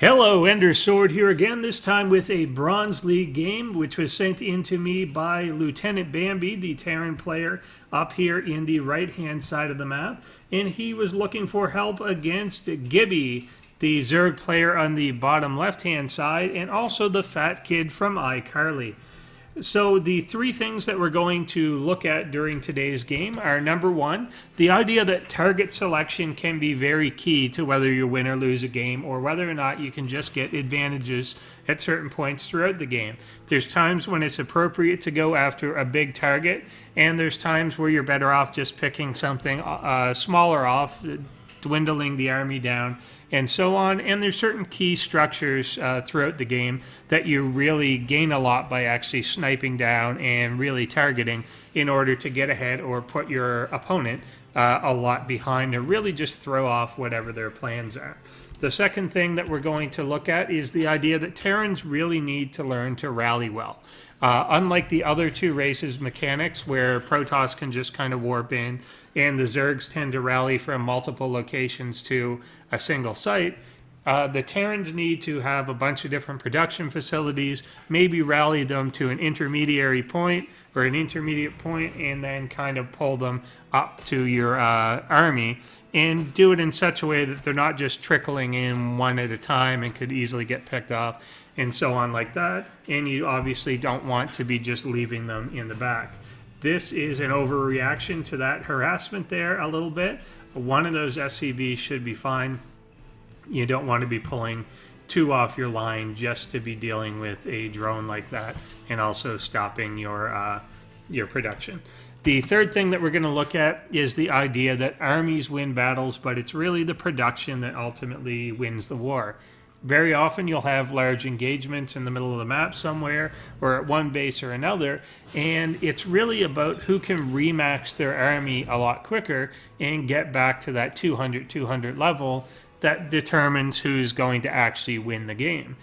Hello, EnderSword here again, this time with a Bronze League game, which was sent in to me by LtBambi, the Terran player, up here in the right-hand side of the map. And he was looking for help against Gibby, the Zerg player on the bottom left-hand side, and also the fat kid from iCarly. So the three things that we're going to look at during today's game are, number one, the idea that target selection can be very key to whether you win or lose a game, or whether or not you can just get advantages at certain points throughout the game. There's times when it's appropriate to go after a big target, and there's times where you're better off just picking something smaller off, dwindling the army down, and so on. And there's certain key structures throughout the game that you really gain a lot by actually sniping down and really targeting in order to get ahead or put your opponent a lot behind, or really just throw off whatever their plans are. The second thing that we're going to look at is the idea that Terrans really need to learn to rally well. Unlike the other two races' mechanics, where Protoss can just kind of warp in and the Zergs tend to rally from multiple locations to a single site, the Terrans need to have a bunch of different production facilities, maybe rally them to an intermediary point or an intermediate point, and then kind of pull them up to your army, and do it in such a way that they're not just trickling in one at a time and could easily get picked off and so on like that. And you obviously don't want to be just leaving them in the back. This is an overreaction to that harassment there a little bit. One of those SCVs should be fine. You don't want to be pulling two off your line just to be dealing with a drone like that, and also stopping your production. The third thing that we're going to look at is the idea that armies win battles, but it's really the production that ultimately wins the war. Very often you'll have large engagements in the middle of the map somewhere, or at one base or another, and it's really about who can remax their army a lot quicker and get back to that 200 level that determines who's going to actually win the game.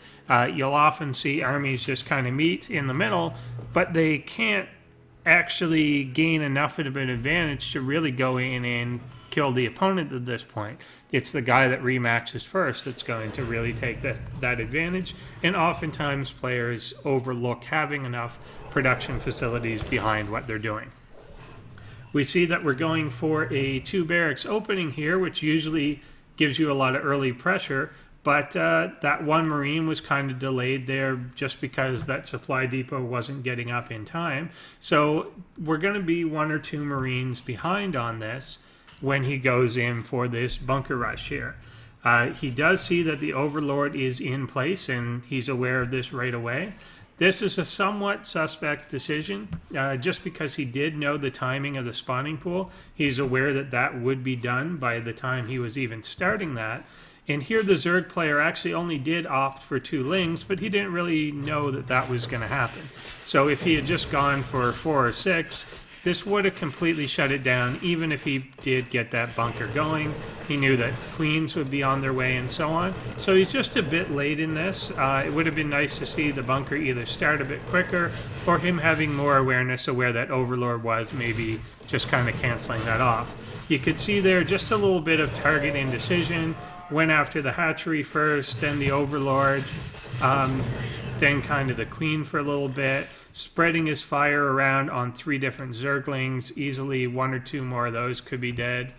You'll often see armies just kind of meet in the middle, but they can't actually gain enough of an advantage to really go in and kill the opponent at this point. It's the guy that remaxes first that's going to really take that advantage, and oftentimes players overlook having enough production facilities behind what they're doing. We see that we're going for a 2 barracks opening here, which usually gives you a lot of early pressure, but that one Marine was kind of delayed there just because that supply depot wasn't getting up in time. So we're going to be 1 or 2 Marines behind on this when he goes in for this bunker rush here. He does see that the Overlord is in place, and he's aware of this right away. This is a somewhat suspect decision, just because he did know the timing of the spawning pool. He's aware that that would be done by the time he was even starting that. And here the Zerg player actually only did opt for 2 Lings, but he didn't really know that that was going to happen. So if he had just gone for 4 or 6, this would have completely shut it down. Even if he did get that bunker going, he knew that Queens would be on their way and so on. So he's just a bit late in this. It would have been nice to see the bunker either start a bit quicker, or him having more awareness of where that Overlord was, maybe just kind of canceling that off. You could see there just a little bit of target indecision. Went after the hatchery first, then the Overlord, then kind of the Queen for a little bit, spreading his fire around on 3 different Zerglings. Easily 1 or 2 more of those could be dead.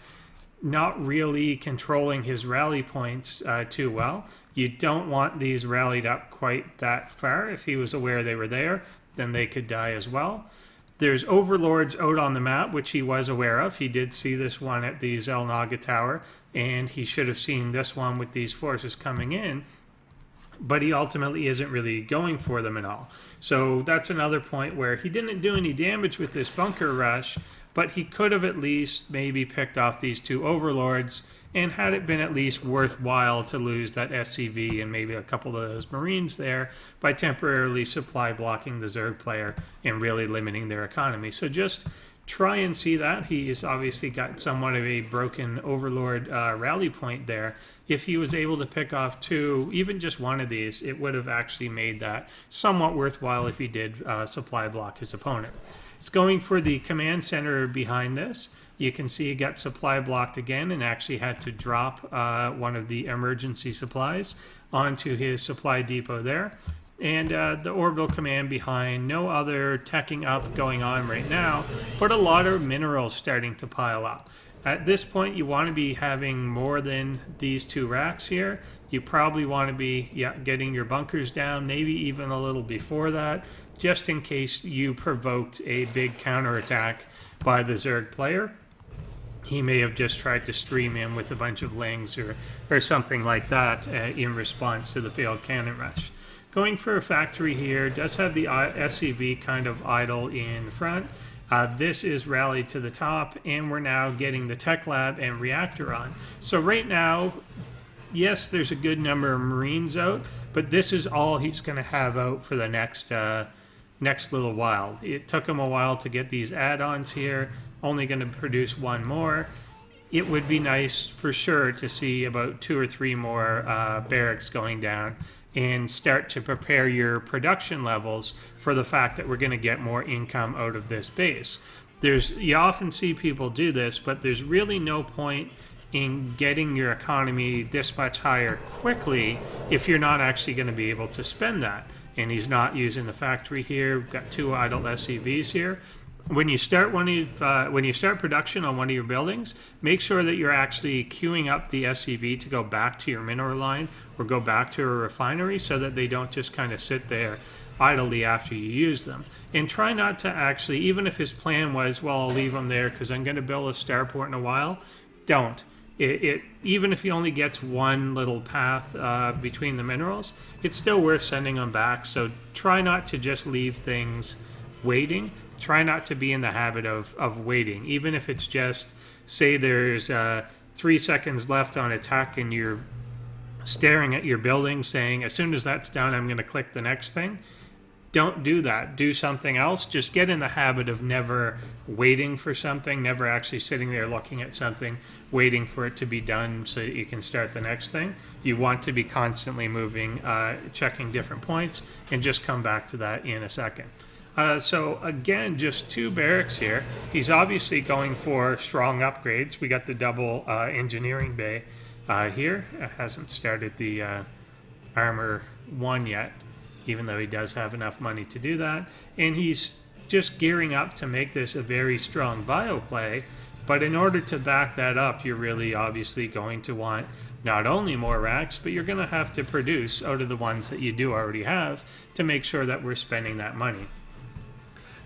Not really controlling his rally points too well. You don't want these rallied up quite that far. If he was aware they were there, then they could die as well. There's Overlords out on the map, which he was aware of. He did see this one at the Zelnaga Tower, and he should have seen this one with these forces coming in, but he ultimately isn't really going for them at all. So that's another point where he didn't do any damage with this bunker rush, but he could have at least maybe picked off these 2 Overlords, and had it been at least worthwhile to lose that SCV and maybe a couple of those Marines there by temporarily supply blocking the Zerg player and really limiting their economy. So just try and see that. He has obviously got somewhat of a broken Overlord rally point there. If he was able to pick off 2, even just 1 of these, it would have actually made that somewhat worthwhile if he did supply block his opponent. It's going for the command center behind this. You can see he got supply blocked again and actually had to drop one of the emergency supplies onto his supply depot there. And the orbital command behind, no other teching up going on right now, but a lot of minerals starting to pile up. At this point, you want to be having more than these 2 racks here. You probably want to be getting your bunkers down, maybe even a little before that, just in case you provoked a big counterattack by the Zerg player. He may have just tried to stream in with a bunch of lings or something like that in response to the failed cannon rush. Going for a factory here, does have the SCV kind of idle in front. This is rallied to the top, and we're now getting the tech lab and reactor on. So right now, yes, there's a good number of Marines out, but this is all he's going to have out for the next little while. It took him a while to get these add-ons here, only going to produce 1 more. It would be nice for sure to see about 2 or 3 more barracks going down and start to prepare your production levels for the fact that we're going to get more income out of this base. You often see people do this, but there's really no point in getting your economy this much higher quickly if you're not actually going to be able to spend that. And he's not using the factory here. We've got 2 idle SCVs here. When you start production on one of your buildings, make sure that you're actually queuing up the SCV to go back to your mineral line or go back to a refinery so that they don't just kind of sit there idly after you use them. And try not to actually, even if his plan was, well, I'll leave them there because I'm going to build a starport in a while, don't. Even if he only gets 1 little path between the minerals, it's still worth sending them back. So try not to just leave things waiting. Try not to be in the habit of waiting, even if it's just, say there's 3 seconds left on attack and you're staring at your building saying, as soon as that's done, I'm going to click the next thing. Don't do that. Do something else. Just get in the habit of never waiting for something, never actually sitting there looking at something, waiting for it to be done so that you can start the next thing. You want to be constantly moving, checking different points, and just come back to that in a second. So again, just 2 barracks here. He's obviously going for strong upgrades. We got the double engineering bay here. It hasn't started the armor 1 yet, even though he does have enough money to do that. And he's just gearing up to make this a very strong bio play. But in order to back that up, you're really obviously going to want not only more racks, but you're going to have to produce out of the ones that you do already have to make sure that we're spending that money.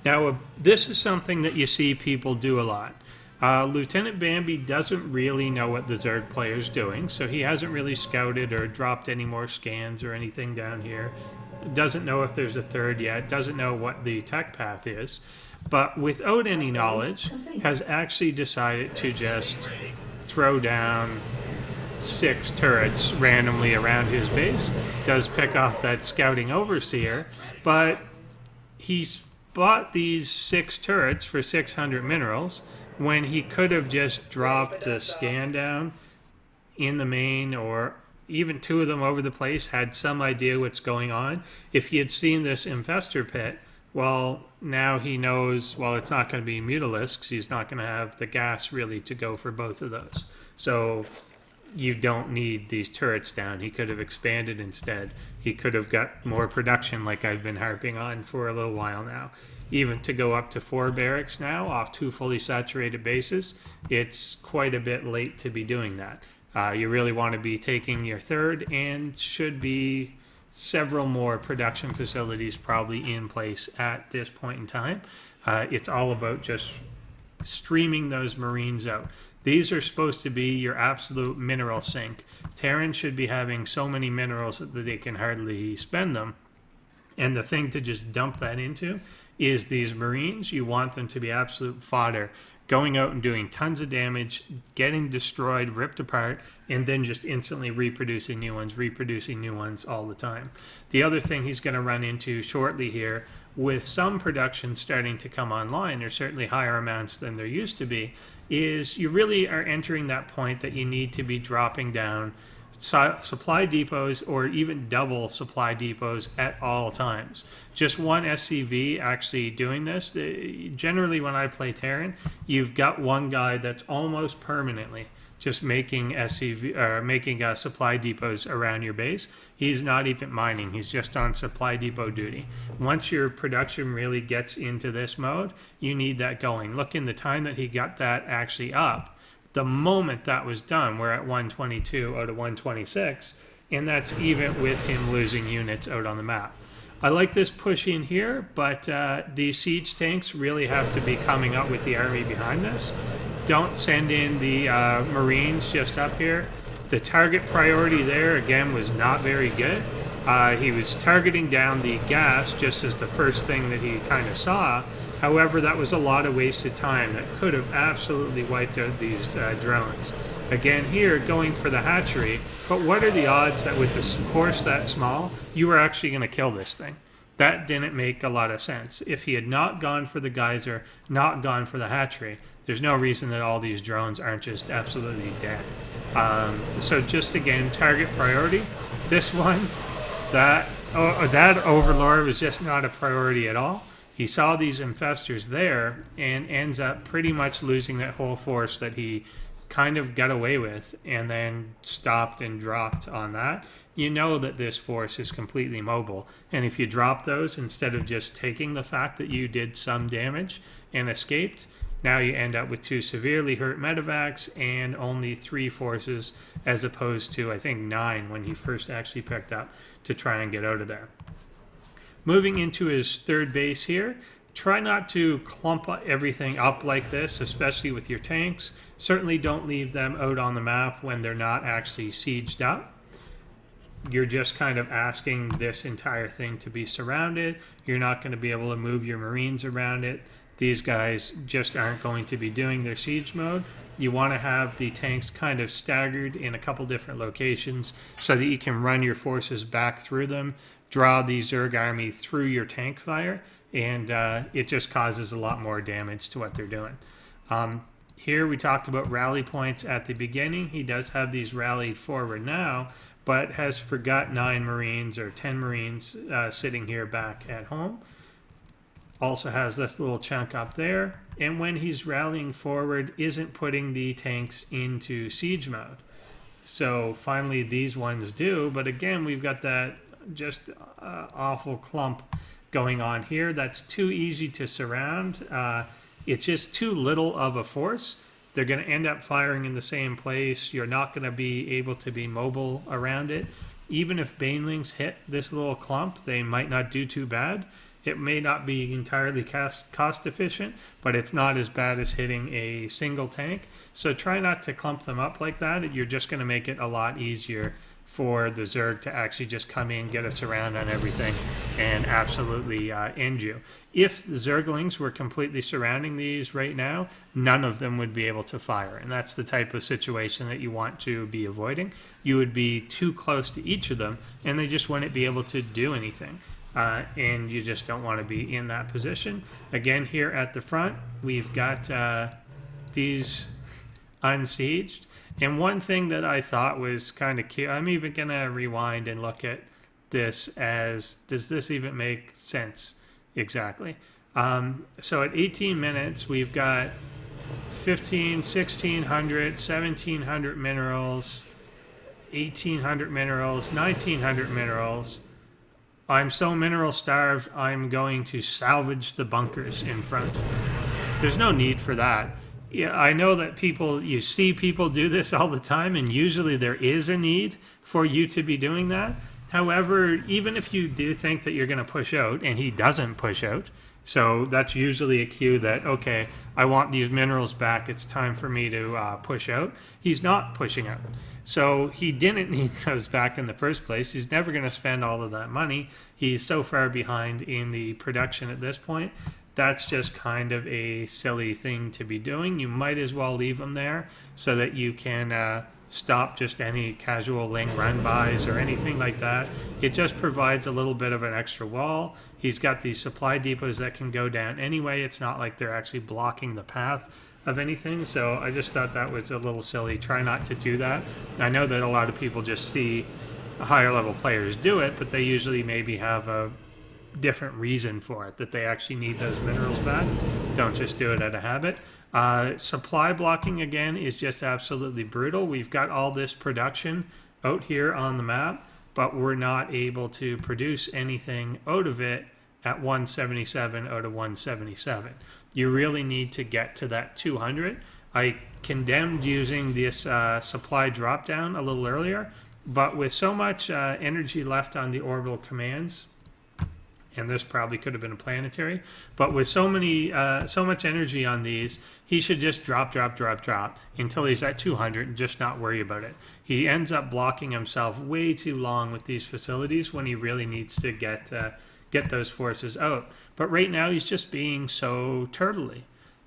Now, this is something that you see people do a lot. LtBambi doesn't really know what the Zerg player's doing, so he hasn't really scouted or dropped any more scans or anything down here. Doesn't know if there's a 3rd yet, doesn't know what the tech path is, but without any knowledge, has actually decided to just throw down 6 turrets randomly around his base. Does pick off that scouting overseer, but he's bought these 6 turrets for 600 minerals when he could have just dropped a scan down in the main, or even 2 of them over the place, had some idea what's going on. If he had seen this infestor pit, well, now he knows, well, it's not going to be mutalisks. He's not going to have the gas really to go for both of those. So you don't need these turrets down. He could have expanded instead. He could have got more production like I've been harping on for a little while now. Even to go up to 4 barracks now off 2 fully saturated bases, it's quite a bit late to be doing that. You really want to be taking your 3rd, and should be several more production facilities probably in place at this point in time. It's all about just streaming those Marines out. These are supposed to be your absolute mineral sink. Terran should be having so many minerals that they can hardly spend them. And the thing to just dump that into is these Marines. You want them to be absolute fodder, going out and doing tons of damage, getting destroyed, ripped apart, and then just instantly reproducing new ones all the time. The other thing he's going to run into shortly here, with some production starting to come online, there's certainly higher amounts than there used to be, is you really are entering that point that you need to be dropping down supply depots or even double supply depots at all times. Just one SCV actually doing this. Generally, when I play Terran, you've got one guy that's almost permanently just making SCV or making supply depots around your base. He's not even mining. He's just on supply depot duty. Once your production really gets into this mode, you need that going. Look, in the time that he got that actually up, the moment that was done, we're at 122 out of 126, and that's even with him losing units out on the map. I like this push in here, but these siege tanks really have to be coming up with the army behind this. Don't send in the Marines just up here. The target priority there, again, was not very good. He was targeting down the gas just as the first thing that he kind of saw. However, that was a lot of wasted time that could have absolutely wiped out these drones. Again, here, going for the hatchery, but what are the odds that with the course that small, you were actually going to kill this thing? That didn't make a lot of sense. If he had not gone for the geyser, not gone for the hatchery, there's no reason that all these drones aren't just absolutely dead. So just again, target priority. This one, that Overlord was just not a priority at all. He saw these infestors there and ends up pretty much losing that whole force that he kind of got away with and then stopped and dropped on that. You know that this force is completely mobile, and if you drop those instead of just taking the fact that you did some damage and escaped, now you end up with 2 severely hurt medevacs and only 3 forces as opposed to I think 9 when he first actually picked up to try and get out of there. Moving into his third base here, try not to clump everything up like this, especially with your tanks. Certainly don't leave them out on the map when they're not actually sieged up. You're just kind of asking this entire thing to be surrounded. You're not going to be able to move your Marines around it. These guys just aren't going to be doing their siege mode. You want to have the tanks kind of staggered in a couple different locations so that you can run your forces back through them, draw the Zerg army through your tank fire, and it just causes a lot more damage to what they're doing. Here we talked about rally points at the beginning. He does have these rallied forward now, but has forgot 9 Marines or 10 Marines sitting here back at home. Also has this little chunk up there, and when he's rallying forward, isn't putting the tanks into siege mode. So finally these ones do, but again we've got that just awful clump going on here that's too easy to surround. It's just too little of a force. They're going to end up firing in the same place. You're not going to be able to be mobile around it. Even if banelings hit this little clump, they might not do too bad. It may not be entirely cost efficient, but it's not as bad as hitting a single tank. So try not to clump them up like that. You're just going to make it a lot easier for the Zerg to actually just come in, get us around on everything, and absolutely end you. If the Zerglings were completely surrounding these right now, none of them would be able to fire. And that's the type of situation that you want to be avoiding. You would be too close to each of them, and they just wouldn't be able to do anything. And you just don't want to be in that position. Again, here at the front, we've got these unsieged. And one thing that I thought was kind of cute, I'm even going to rewind and look at this as, does this even make sense exactly? So at 18 minutes, we've got 15, 1600, 1700 minerals, 1800 minerals, 1900 minerals. I'm so mineral starved, I'm going to salvage the bunkers in front. There's no need for that. Yeah, I know that you see people do this all the time, and usually there is a need for you to be doing that. However, even if you do think that you're going to push out, and he doesn't push out, so that's usually a cue that, okay, I want these minerals back, it's time for me to push out. He's not pushing out. So he didn't need those back in the first place. He's never going to spend all of that money. He's so far behind in the production at this point. That's just kind of a silly thing to be doing. You might as well leave them there so that you can stop just any casual Ling run bys or anything like that. It just provides a little bit of an extra wall. He's got these supply depots that can go down anyway. It's not like they're actually blocking the path of anything. So I just thought that was a little silly. Try not to do that. I know that a lot of people just see higher level players do it, but they usually maybe have a different reason for it, that they actually need those minerals back. Don't just do it out of habit. Supply blocking again is just absolutely brutal. We've got all this production out here on the map, but we're not able to produce anything out of it at 177 out of 177. You really need to get to that 200. I condemned using this supply drop down a little earlier, but with so much energy left on the orbital commands, and this probably could have been a planetary, but with so much energy on these, he should just drop until he's at 200 and just not worry about it. He ends up blocking himself way too long with these facilities when he really needs to get those forces out. But right now he's just being so turtley.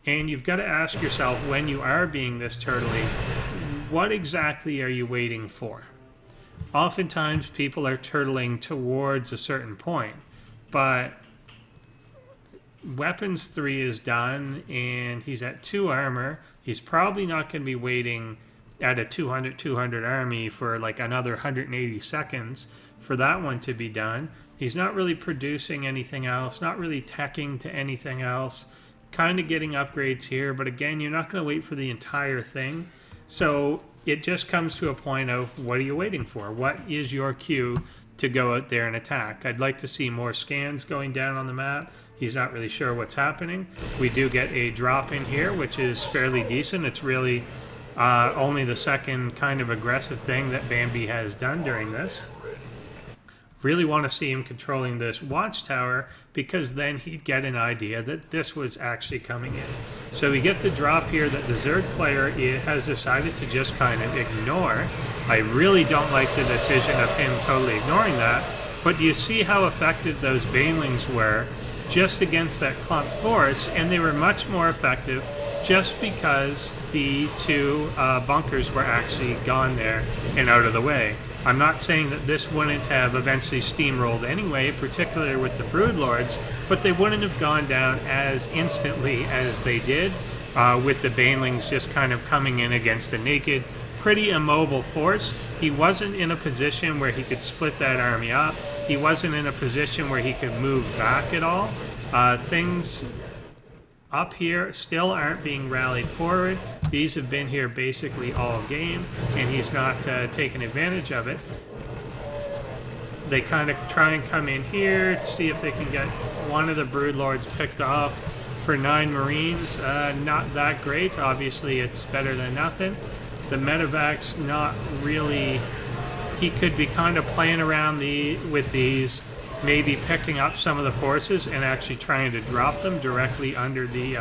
And you've got to ask yourself, when you are being this turtley, what exactly are you waiting for? Oftentimes people are turtling towards a certain point, but weapons 3 is done and he's at 2 armor. He's probably not going to be waiting at a 200 army for like another 180 seconds for that one to be done. He's not really producing anything else, not really teching to anything else, kind of getting upgrades here, but again, you're not going to wait for the entire thing. So it just comes to a point of, what are you waiting for? What is your cue to go out there and attack? I'd like to see more scans going down on the map. He's not really sure what's happening. We do get a drop in here, which is fairly decent. It's really only the second kind of aggressive thing that Bambi has done during this. Really want to see him controlling this watchtower, because then he'd get an idea that this was actually coming in. So we get the drop here that the Zerg player has decided to just kind of ignore. I really don't like the decision of him totally ignoring that, but do you see how effective those banelings were just against that clump force? And they were much more effective just because the 2 bunkers were actually gone there and out of the way. I'm not saying that this wouldn't have eventually steamrolled anyway, particularly with the Broodlords, but they wouldn't have gone down as instantly as they did, with the banelings just kind of coming in against a naked, pretty immobile force. He wasn't in a position where he could split that army up. He wasn't in a position where he could move back at all. Things up here still aren't being rallied forward. These have been here basically all game, and he's not taking advantage of it. They kind of try and come in here to see if they can get one of the Broodlords picked off for 9 Marines. Not that great. Obviously, it's better than nothing. The Medevac's not really... He could be kind of playing around with these, maybe picking up some of the forces and actually trying to drop them directly under the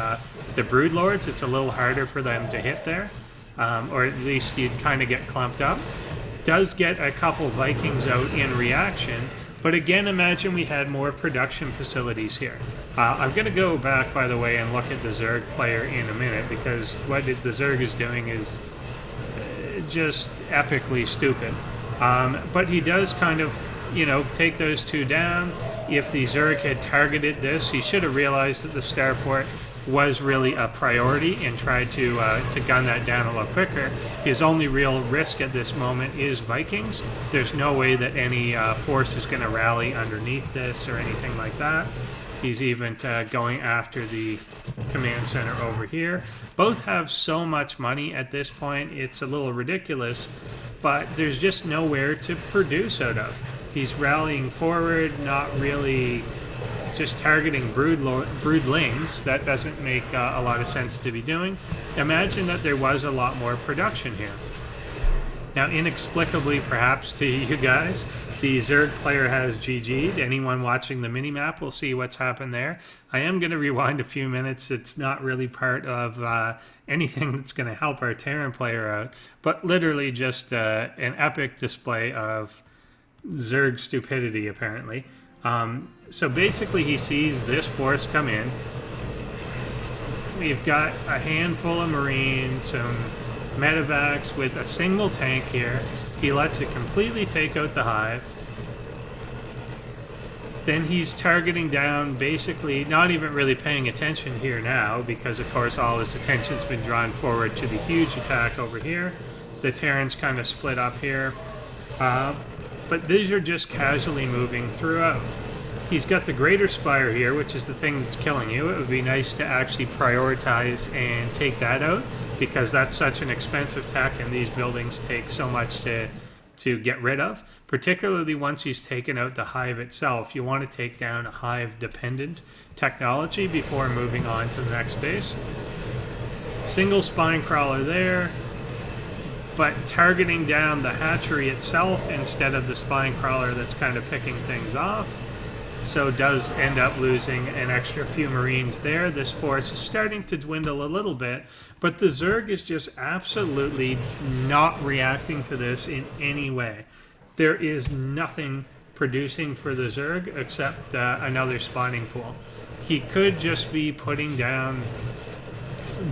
Broodlords. It's a little harder for them to hit there, or at least you'd kind of get clumped up. Does get a couple Vikings out in reaction, but again, imagine we had more production facilities here. I'm going to go back, by the way, and look at the Zerg player in a minute, because what the Zerg is doing is just epically stupid. But he does kind of, you know, take those 2 down. If the Zerg had targeted this, he should have realized that the starport was really a priority and tried to gun that down a little quicker. His only real risk at this moment is Vikings. There's no way that any force is going to rally underneath this or anything like that. He's even going after the command center over here. Both have so much money at this point, it's a little ridiculous, but there's just nowhere to produce out of. He's rallying forward, not really, just targeting broodlings. That doesn't make a lot of sense to be doing. Imagine that there was a lot more production here. Now, inexplicably, perhaps to you guys, the Zerg player has GG'd. Anyone watching the minimap will see what's happened there. I am going to rewind a few minutes. It's not really part of anything that's going to help our Terran player out, but literally just an epic display of Zerg stupidity, apparently. So basically, he sees this force come in. We've got a handful of Marines, some medevacs with a single tank here. He lets it completely take out the hive. Then he's targeting down, basically not even really paying attention here now, because of course all his attention's been drawn forward to the huge attack over here. The Terran's kind of split up here. But these are just casually moving throughout. He's got the Greater Spire here, which is the thing that's killing you. It would be nice to actually prioritize and take that out, because that's such an expensive tech and these buildings take so much to get rid of. Particularly once he's taken out the hive itself. You want to take down a hive-dependent technology before moving on to the next base. Single spine crawler there, but targeting down the hatchery itself instead of the spine crawler that's kind of picking things off. So does end up losing an extra few Marines there. This force is starting to dwindle a little bit, but the Zerg is just absolutely not reacting to this in any way. There is nothing producing for the Zerg except another spawning pool. He could just be putting down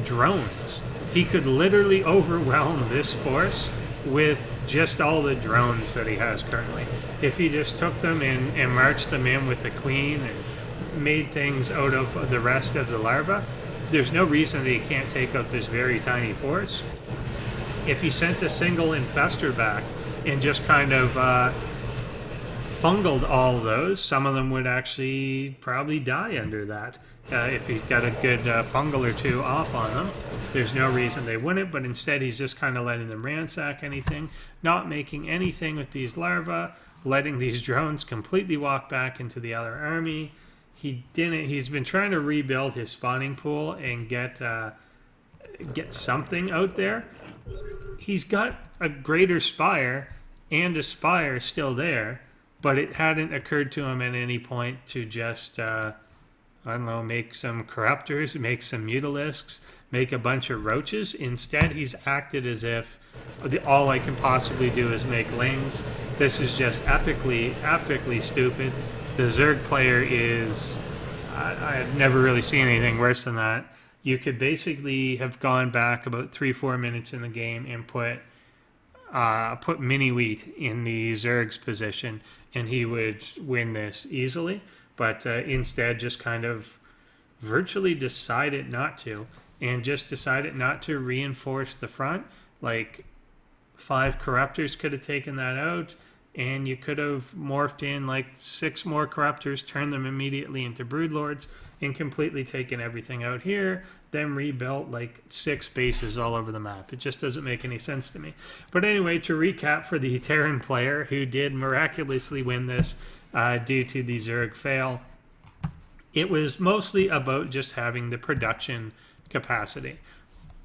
drones. He could literally overwhelm this force with just all the drones that he has currently. If he just took them and marched them in with the queen and made things out of the rest of the larvae, there's no reason that he can't take out this very tiny force. If he sent a single infester back and just kind of fungled all those, some of them would actually probably die under that. If he's got a good fungal or two off on them, there's no reason they wouldn't, but instead he's just kind of letting them ransack anything, not making anything with these larvae, letting these drones completely walk back into the other army. He's been trying to rebuild his spawning pool and get something out there. He's got a Greater Spire and a Spire still there, but it hadn't occurred to him at any point to just, I don't know, make some Corruptors, make some Mutalisks, make a bunch of Roaches. Instead, he's acted as if all I can possibly do is make Lings. This is just epically stupid. The Zerg player is, I've never really seen anything worse than that. You could basically have gone back about 3-4 minutes in the game and put Mini Wheat in the Zerg's position, and he would win this easily. But instead, just kind of virtually decided not to, and just decided not to reinforce the front. Like 5 Corruptors could have taken that out, and you could have morphed in like 6 more Corruptors, turned them immediately into Broodlords, and completely taken everything out here, then rebuilt like 6 bases all over the map. It just doesn't make any sense to me. But anyway, to recap for the Terran player who did miraculously win this due to the Zerg fail, it was mostly about just having the production capacity.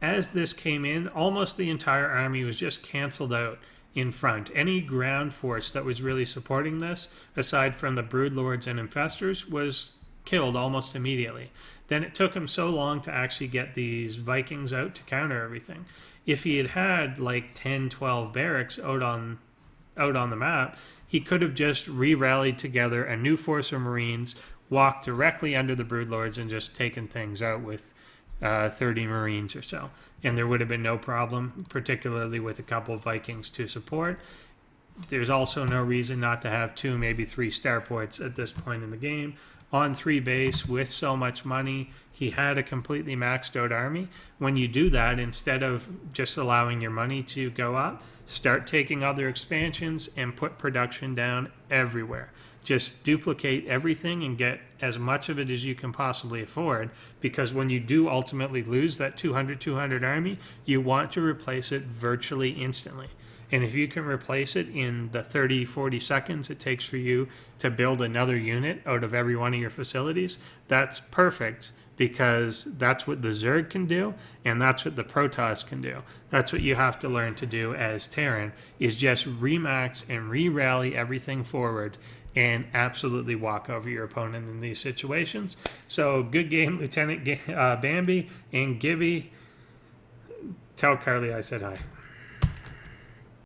As this came in, almost the entire army was just canceled out in front. Any ground force that was really supporting this, aside from the Broodlords and Infestors, was killed almost immediately. Then it took him so long to actually get these Vikings out to counter everything. If he had had like 10-12 barracks out on the map, he could have just re-rallied together a new force of Marines, walked directly under the Broodlords, and just taken things out with 30 Marines or so. And there would have been no problem, particularly with a couple of Vikings to support. There's also no reason not to have 2, maybe 3 starports at this point in the game. On 3 base with so much money, he had a completely maxed out army. When you do that, instead of just allowing your money to go up, start taking other expansions and put production down everywhere. Just duplicate everything and get as much of it as you can possibly afford, because when you do ultimately lose that 200 army, you want to replace it virtually instantly. And if you can replace it in the 30-40 seconds it takes for you to build another unit out of every one of your facilities, that's perfect, because that's what the Zerg can do, and that's what the Protoss can do. That's what you have to learn to do as Terran, is just remax and re-rally everything forward and absolutely walk over your opponent in these situations. So good game, Lieutenant Bambi and Gibby. Tell Carly I said hi.